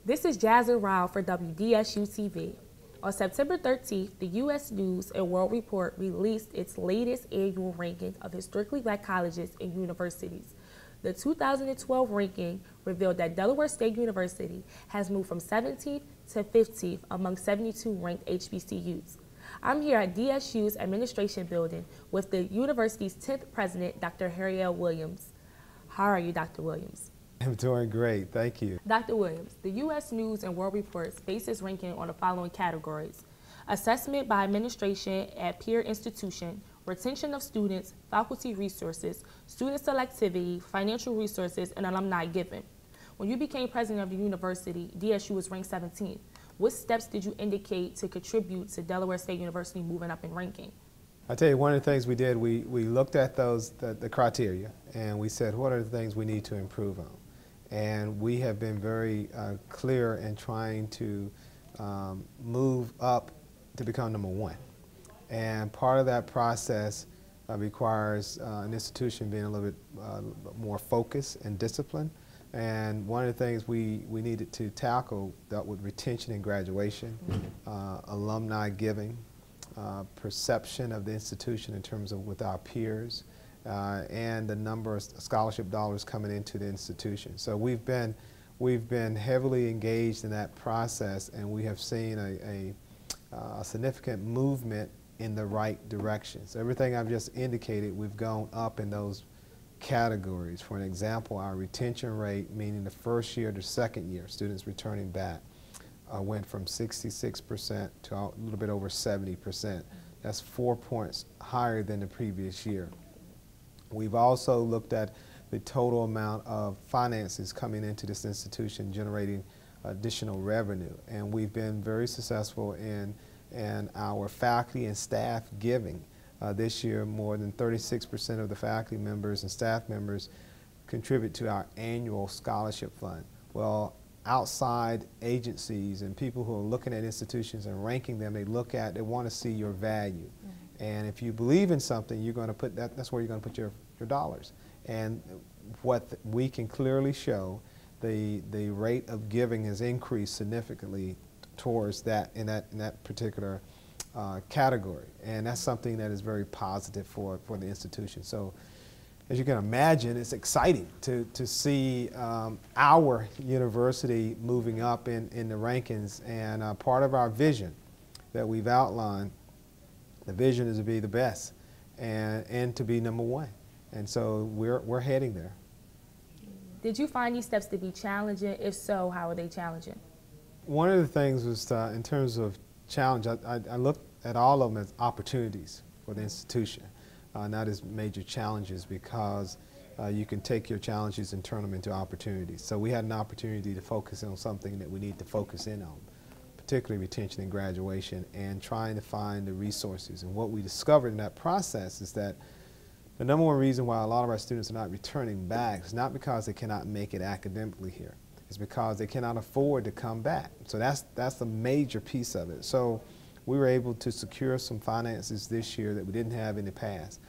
This is Jasmine Rao for WDSU-TV. On September 13th, the U.S. News and World Report released its latest annual ranking of historically black colleges and universities. The 2012 ranking revealed that Delaware State University has moved from 17th to 15th among 72 ranked HBCUs. I'm here at DSU's administration building with the university's 10th president, Dr. Harriel Williams. How are you, Dr. Williams? I'm doing great, thank you. Dr. Williams, the U.S. News and World Report bases ranking on the following categories: assessment by administration at peer institution, retention of students, faculty resources, student selectivity, financial resources, and alumni giving. When you became president of the university, DSU was ranked 17th. What steps did you indicate to contribute to Delaware State University moving up in ranking? I'll tell you, one of the things we did, we looked at the criteria, and we said, what are the things we need to improve on? And we have been very clear in trying to move up to become number one. And part of that process requires an institution being a little bit more focused and disciplined. And one of the things we needed to tackle dealt with retention and graduation, alumni giving, perception of the institution in terms of with our peers, and the number of scholarship dollars coming into the institution. So we've been heavily engaged in that process, and we have seen a significant movement in the right direction. So everything I've just indicated, we've gone up in those categories. For an example, our retention rate, meaning the first year to second year, students returning back, went from 66% to a little bit over 70%. That's 4 points higher than the previous year. We've also looked at the total amount of finances coming into this institution, generating additional revenue, and we've been very successful in our faculty and staff giving. This year, more than 36% of the faculty members and staff members contribute to our annual scholarship fund. Well, outside agencies and people who are looking at institutions and ranking them, they want to see your value. And if you believe in something, you're going to put that's where you're going to put your dollars. And what we can clearly show, the rate of giving has increased significantly towards that in that particular category. And that's something that is very positive for the institution. So as you can imagine, it's exciting to see our university moving up in the rankings. And part of our vision that we've outlined, the vision is to be the best and to be number one. And so we're heading there. Did you find these steps to be challenging? If so, how are they challenging? One of the things was in terms of challenge, I looked at all of them as opportunities for the institution, not as major challenges, because you can take your challenges and turn them into opportunities. So we had an opportunity to focus on something that we need to focus in on, particularly retention and graduation, and trying to find the resources. And what we discovered in that process is that the number one reason why a lot of our students are not returning back is not because they cannot make it academically here. It's because they cannot afford to come back. So that's the major piece of it. So we were able to secure some finances this year that we didn't have in the past.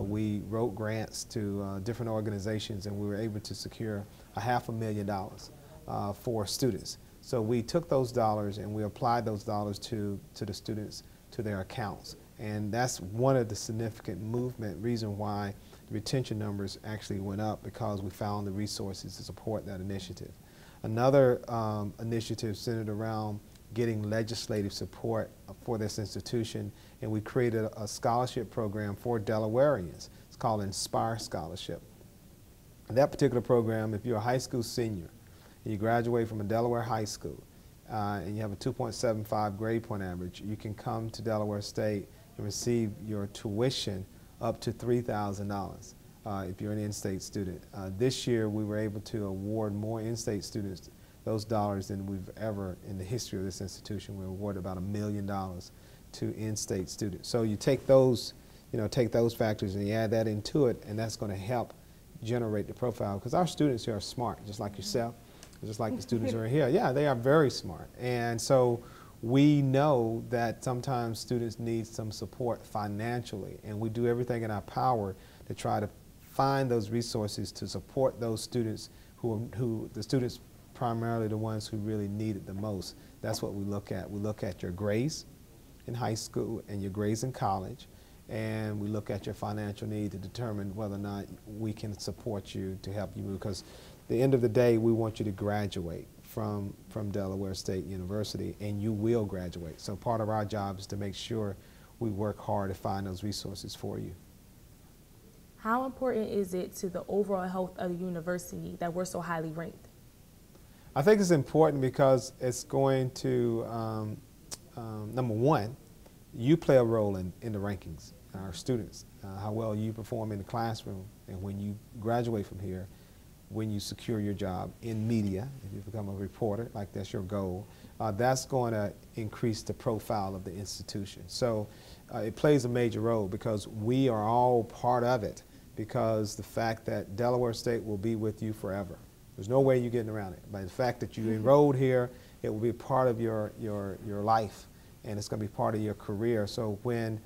We wrote grants to different organizations, and we were able to secure $500,000 for students. So we took those dollars and we applied those dollars to the students, to their accounts. And that's one of the significant reason why the retention numbers actually went up, because we found the resources to support that initiative. Another initiative centered around getting legislative support for this institution, and we created a scholarship program for Delawareans. It's called Inspire Scholarship. And that particular program, if you're a high school senior and you graduate from a Delaware high school and you have a 2.75 grade point average, you can come to Delaware State and receive your tuition up to $3,000 if you're an in-state student. This year we were able to award more in-state students those dollars than we've ever in the history of this institution. We awarded about $1 million to in-state students. So you take those, take those factors and you add that into it, and that's going to help generate the profile, because our students here are smart, just like yourself, just like the students who are here. Yeah, they are very smart. And so we know that sometimes students need some support financially, and we do everything in our power to try to find those resources to support those students who the students' primarily the ones who really need it the most. That's what we look at. We look at your grades in high school and your grades in college, and we look at your financial need to determine whether or not we can support you to help you move, because at the end of the day, we want you to graduate from Delaware State University, and you will graduate. So part of our job is to make sure we work hard to find those resources for you. How important is it to the overall health of the university that we're so highly ranked? I think it's important because it's going to, number one, you play a role in the rankings, our students, how well you perform in the classroom, and when you graduate from here, when you secure your job in media, if you become a reporter, like that's your goal, that's going to increase the profile of the institution. So it plays a major role because we are all part of it, because the fact that Delaware State will be with you forever. There's no way you're getting around it. By the fact that you enrolled here, it will be a part of your life, and it's going to be part of your career. So when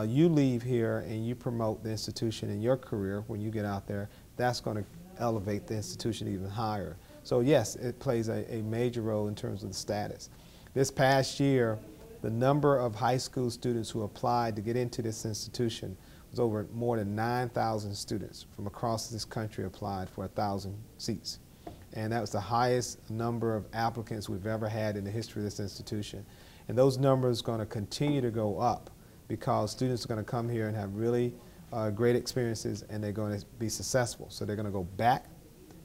you leave here and you promote the institution in your career, when you get out there, that's going to elevate the institution even higher. So yes, it plays a major role in terms of the status. This past year, the number of high school students who applied to get into this institution was over more than 9,000 students from across this country applied for 1,000 seats. And that was the highest number of applicants we've ever had in the history of this institution. And those numbers are going to continue to go up because students are going to come here and have really great experiences, and they're going to be successful. So they're going to go back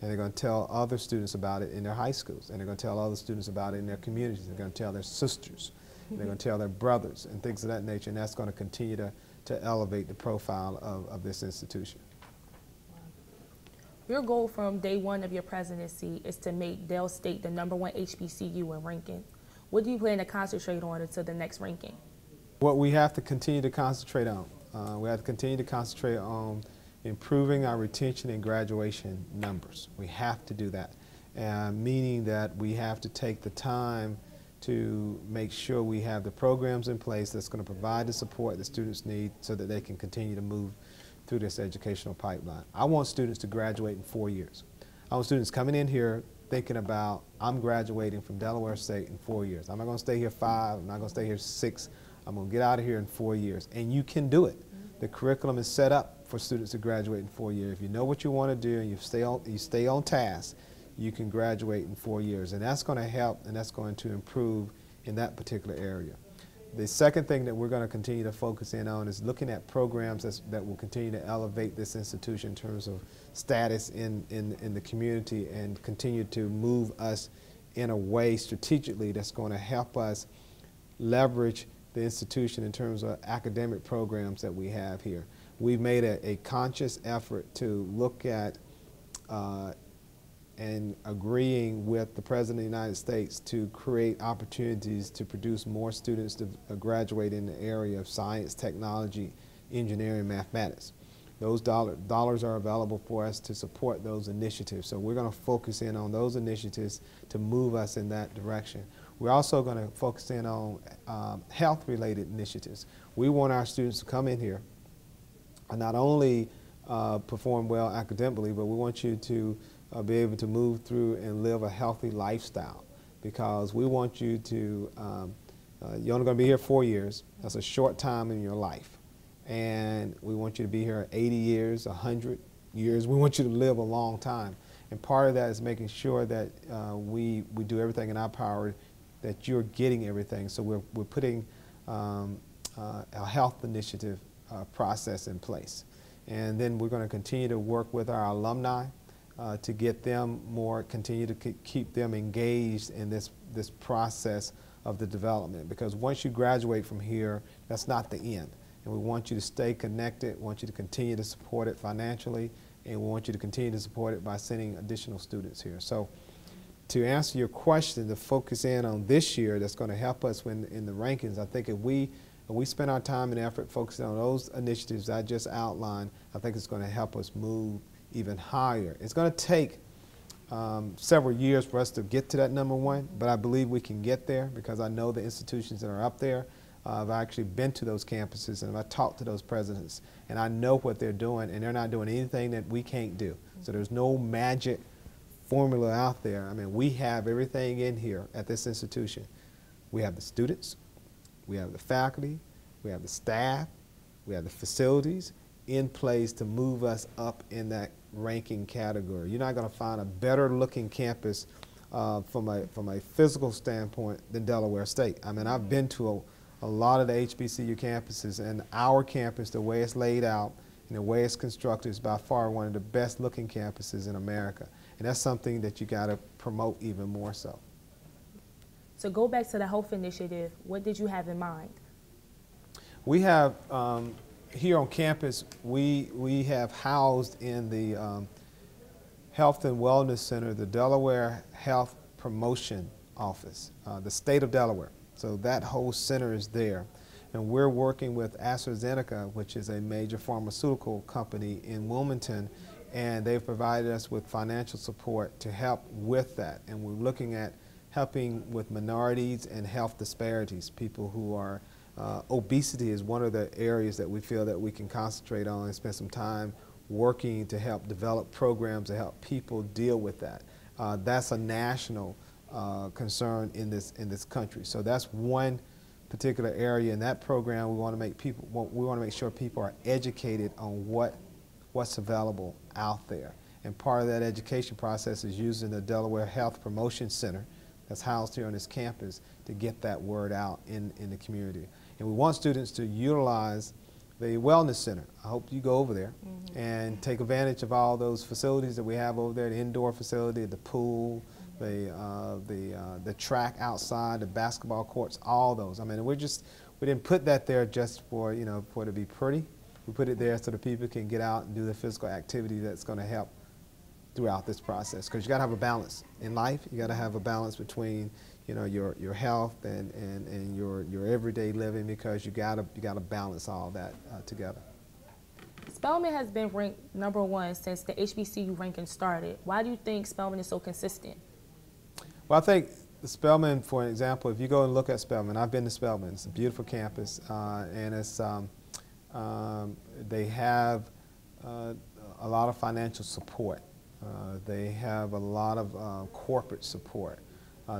and they're going to tell other students about it in their high schools, and they're going to tell other students about it in their communities. They're going to tell their sisters, they're going to tell their brothers, and things of that nature, and that's going to continue to elevate the profile of this institution. Your goal from day one of your presidency is to make Del State the #1 HBCU in ranking. What do you plan to concentrate on until the next ranking? What we have to continue to concentrate on, we have to continue to concentrate on improving our retention and graduation numbers. We have to do that, meaning that we have to take the time to make sure we have the programs in place that's going to provide the support that students need so that they can continue to move through this educational pipeline. I want students to graduate in 4 years. I want students coming in here thinking about, I'm graduating from Delaware State in 4 years. I'm not going to stay here 5, I'm not going to stay here 6, I'm going to get out of here in 4 years. And you can do it. The curriculum is set up for students to graduate in 4 years. If you know what you want to do and you stay on task, you can graduate in 4 years. And that's going to help, and that's going to improve in that particular area. The second thing that we're going to continue to focus in on is looking at programs that will continue to elevate this institution in terms of status in the community and continue to move us in a way strategically that's going to help us leverage the institution in terms of academic programs that we have here. We've made a conscious effort to look at and agreeing with the President of the United States to create opportunities to produce more students to graduate in the area of science, technology, engineering, mathematics. Those dollars are available for us to support those initiatives. So we're going to focus in on those initiatives to move us in that direction. We're also going to focus in on health-related initiatives. We want our students to come in here and not only perform well academically, but we want you to be able to move through and live a healthy lifestyle, because we want you to, you're only going to be here 4 years. That's a short time in your life. And we want you to be here 80 years, 100 years. We want you to live a long time. And part of that is making sure that we do everything in our power that you're getting everything. So we're putting a health initiative process in place. And then we're going to continue to work with our alumni to get them continue to keep them engaged in this process of the development. Because once you graduate from here, that's not the end. And we want you to stay connected, we want you to continue to support it financially, and we want you to continue to support it by sending additional students here. So to answer your question, to focus in on this year, that's going to help us in the rankings. I think if we spend our time and effort focusing on those initiatives I just outlined, I think it's going to help us move even higher. It's going to take several years for us to get to that #1, but I believe we can get there because I know the institutions that are up there. I've actually been to those campuses and I've talked to those presidents, and I know what they're doing, and they're not doing anything that we can't do. So there's no magic formula out there. I mean, we have everything in here at this institution. We have the students, we have the faculty, we have the staff, we have the facilities in place to move us up in that ranking category. You're not going to find a better looking campus from a physical standpoint than Delaware State. I mean, I've been to a lot of the HBCU campuses, and our campus, the way it's laid out and the way it's constructed, is by far one of the best looking campuses in America. And that's something that you got to promote even more so. To go back to the health initiative, what did you have in mind? We have, here on campus, we have housed in the Health and Wellness Center, the Delaware Health Promotion Office, the state of Delaware. So that whole center is there. And we're working with AstraZeneca, which is a major pharmaceutical company in Wilmington, and they've provided us with financial support to help with that. And we're looking at helping with minorities and health disparities. People who are, obesity is one of the areas that we feel that we can concentrate on and spend some time working to help develop programs to help people deal with that. That's a national concern in this country. So that's one particular area in that program. We want to make sure people are educated on what's available out there. And part of that education process is using the Delaware Health Promotion Center that's housed here on this campus to get that word out in the community. And we want students to utilize the Wellness Center. I hope you go over there and take advantage of all those facilities that we have over there, the indoor facility, the pool, the track outside, the basketball courts, all those. I mean, we didn't put that there just for, for it to be pretty. We put it there so that people can get out and do the physical activity that's going to help throughout this process. Because you got to have a balance in life. You got to have a balance between, your health and your everyday living, because you got to balance all that together. Spelman has been ranked #1 since the HBCU ranking started. Why do you think Spelman is so consistent? Well, I think the Spelman, for example, if you go and look at Spelman, I've been to Spelman. It's a beautiful campus, and it's they have a lot of financial support. They have a lot of corporate support.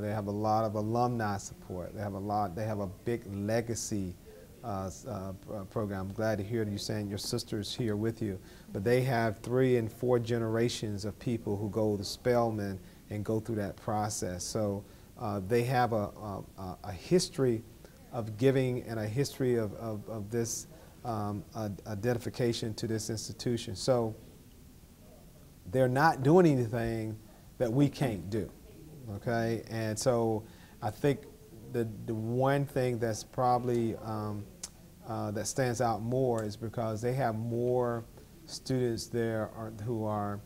They have a lot of alumni support. They have a big legacy program. I'm glad to hear you saying your sister's here with you. But they have 3 and 4 generations of people who go to Spelman and go through that process. So they have a history of giving and a history of this identification to this institution. So they're not doing anything that we can't do, okay? And so I think the one thing that's probably that stands out more is because they have more students there who are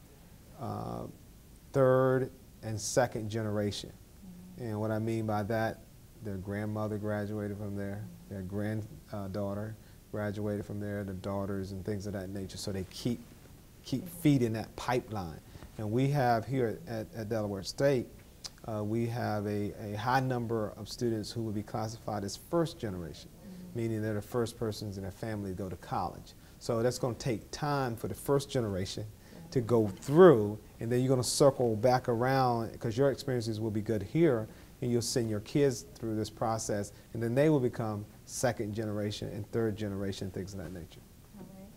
3rd and 2nd generation. And what I mean by that, their grandmother graduated from there, their granddaughter graduated from there, the daughters and things of that nature. So they keep feeding that pipeline. And we have here at Delaware State, we have a high number of students who would be classified as 1st generation, meaning they're the first persons in their family to go to college. So that's going to take time for the 1st generation to go through, and then you're going to circle back around, because your experiences will be good here, and you'll send your kids through this process, and then they will become 2nd generation and 3rd generation, things of that nature. All right.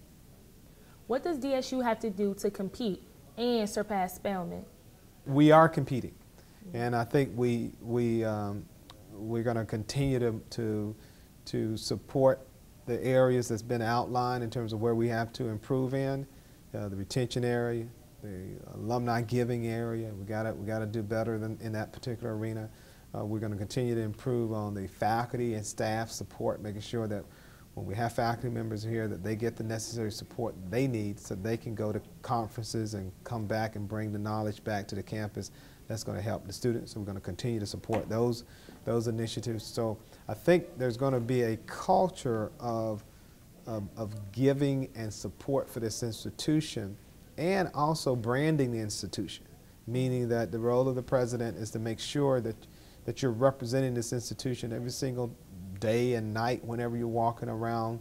What does DSU have to do to compete and surpass Spelman? We are competing, and I think we're going to continue to support the areas that's been outlined in terms of where we have to improve in. The retention area, the alumni giving area, we gotta do better in that particular arena. We're going to continue to improve on the faculty and staff support, making sure that when we have faculty members here that they get the necessary support they need so they can go to conferences and come back and bring the knowledge back to the campus. That's going to help the students. So we're going to continue to support those initiatives. So I think there's going to be a culture of giving and support for this institution, and also branding the institution, meaning that the role of the president is to make sure that you're representing this institution every single day and night whenever you're walking around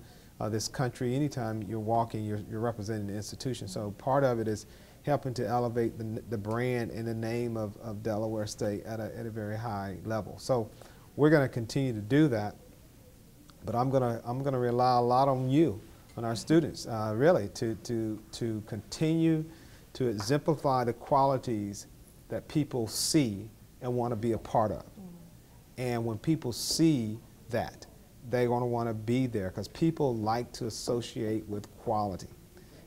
this country. Anytime you're walking, you're representing the institution. So part of it is helping to elevate the brand and the name of Delaware State at a very high level. So we're going to continue to do that, but I'm going to rely a lot on you, on our students, really, to continue to exemplify the qualities that people see and want to be a part of. And when people see that, they're going to want to be there, because people like to associate with quality.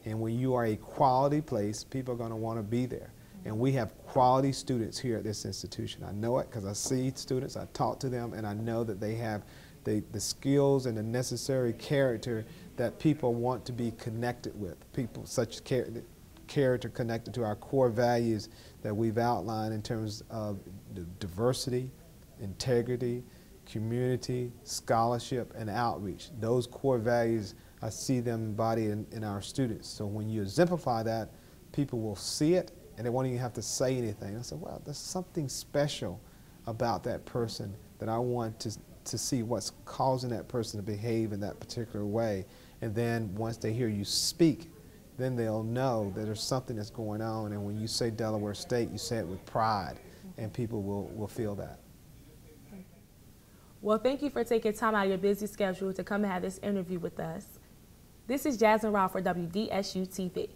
And when you are a quality place, people are going to want to be there. And we have quality students here at this institution. I know it because I see students, I talk to them, and I know that they have the skills and the necessary character that people want to be connected with. People such character connected to our core values that we've outlined in terms of diversity, integrity, community, scholarship, and outreach. Those core values, I see them embodied in our students. So when you exemplify that, people will see it and they won't even have to say anything. I said, well, there's something special about that person that I want to see what's causing that person to behave in that particular way. And then once they hear you speak, then they'll know that there's something that's going on. And when you say Delaware State, you say it with pride, and people will feel that. Well, thank you for taking time out of your busy schedule to come and have this interview with us. This is Jasmine Rao for WDSU-TV.